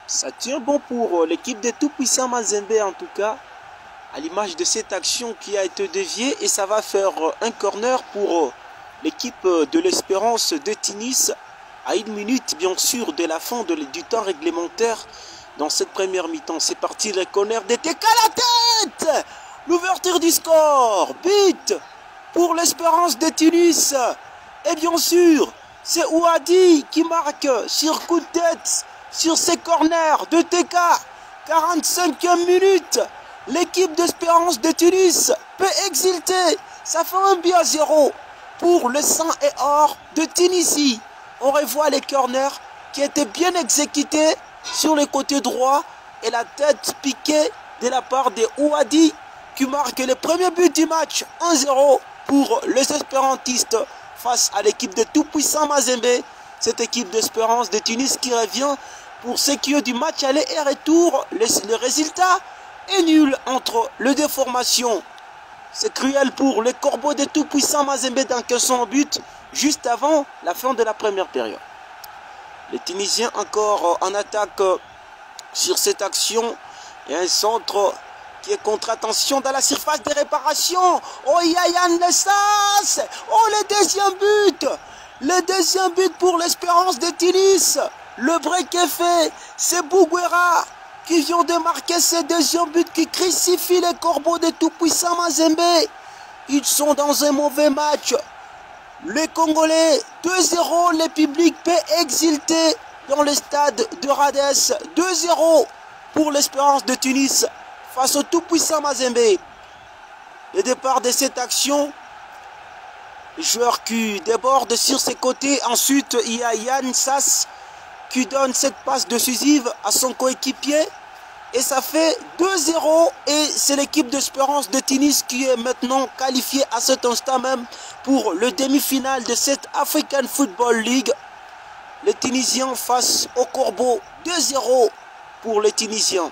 Ça tient bon pour l'équipe des tout-puissants Mazembe en tout cas, à l'image de cette action qui a été déviée, et ça va faire un corner pour l'équipe de l'Espérance de Tunis à 1 minute bien sûr de la fin du temps réglementaire dans cette première mi-temps. C'est parti, le corner d'Eteka à la tête, l'ouverture du score, but pour l'Espérance de Tunis, et bien sûr c'est Ouadi qui marque sur coup de tête sur ces corners de TK. 45e minute, l'équipe d'Espérance de Tunis peut exulter. Ça fait 1-0 pour le sang et or de Tunisie. On revoit les corners qui étaient bien exécutés sur le côté droit et la tête piquée de la part de Ouadi qui marque le premier but du match. 1-0 pour les espérantistes face à l'équipe de tout-puissant Mazembe. Cette équipe d'Espérance de Tunis qui revient pour ce qui est du match aller et retour. Le résultat est nul entre les deux formations. C'est cruel pour les corbeaux de tout-puissant Mazembe d'encaissant un but juste avant la fin de la première période. Les Tunisiens encore en attaque sur cette action et un centre qui est contre-attention dans la surface de réparation. Oh, Yayan Lessas. Oh, le deuxième but. Le deuxième but pour l'Espérance de Tunis. Le break est fait. C'est Bouguera qui vient de marquer ce deuxième but qui crucifie les corbeaux de tout-puissant Mazembe. Ils sont dans un mauvais match. Les Congolais, 2-0. Le public peut exulter dans le stade de Radès. 2-0 pour l'Espérance de Tunis face au tout-puissant Mazembe. Le départ de cette action, le joueur qui déborde sur ses côtés. Ensuite, il y a Yann Sass qui donne cette passe décisive à son coéquipier. Et ça fait 2-0. Et c'est l'équipe d'Espérance de Tunis qui est maintenant qualifiée à cet instant même pour le demi-finale de cette African Football League. Les Tunisiens face aux Corbeaux. 2-0 pour les Tunisiens.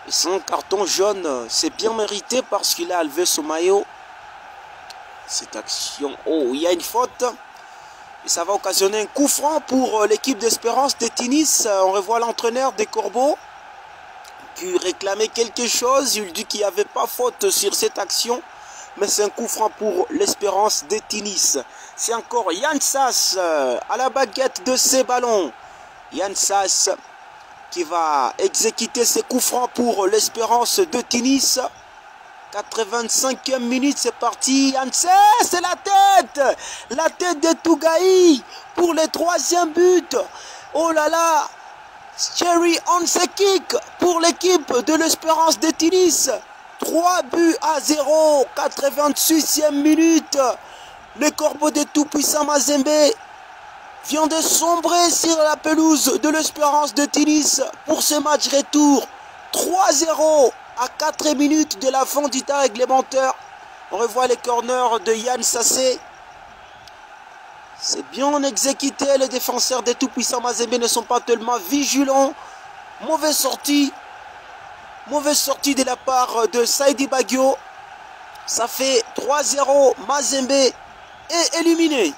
Et son carton jaune, c'est bien mérité parce qu'il a levé son maillot. Cette action, oh, il y a une faute. Et ça va occasionner un coup franc pour l'équipe d'Espérance de Tunis. On revoit l'entraîneur des Corbeaux qui réclamait quelque chose. Il dit qu'il n'y avait pas faute sur cette action. Mais c'est un coup franc pour l'Espérance de Tunis. C'est encore Yann Sass à la baguette de ses ballons. Yann Sass qui va exécuter ses coups francs pour l'Espérance de Tunis. 85e minute, c'est parti. Yanse, c'est la tête de Tougaï pour le troisième but. Oh là là, Cherry on se kick pour l'équipe de l'Espérance de Tunis. 3-0, 86e minute. Le corbeau de tout-puissant Mazembe vient de sombrer sur la pelouse de l'Espérance de Tunis pour ce match retour. 3-0 à 4 minutes de la fin du temps réglementaire. On revoit les corners de Yann Sassé. C'est bien exécuté. Les défenseurs des tout-puissants Mazembe ne sont pas tellement vigilants. Mauvaise sortie de la part de Saïdi Bagio. Ça fait 3-0. Mazembe est éliminé.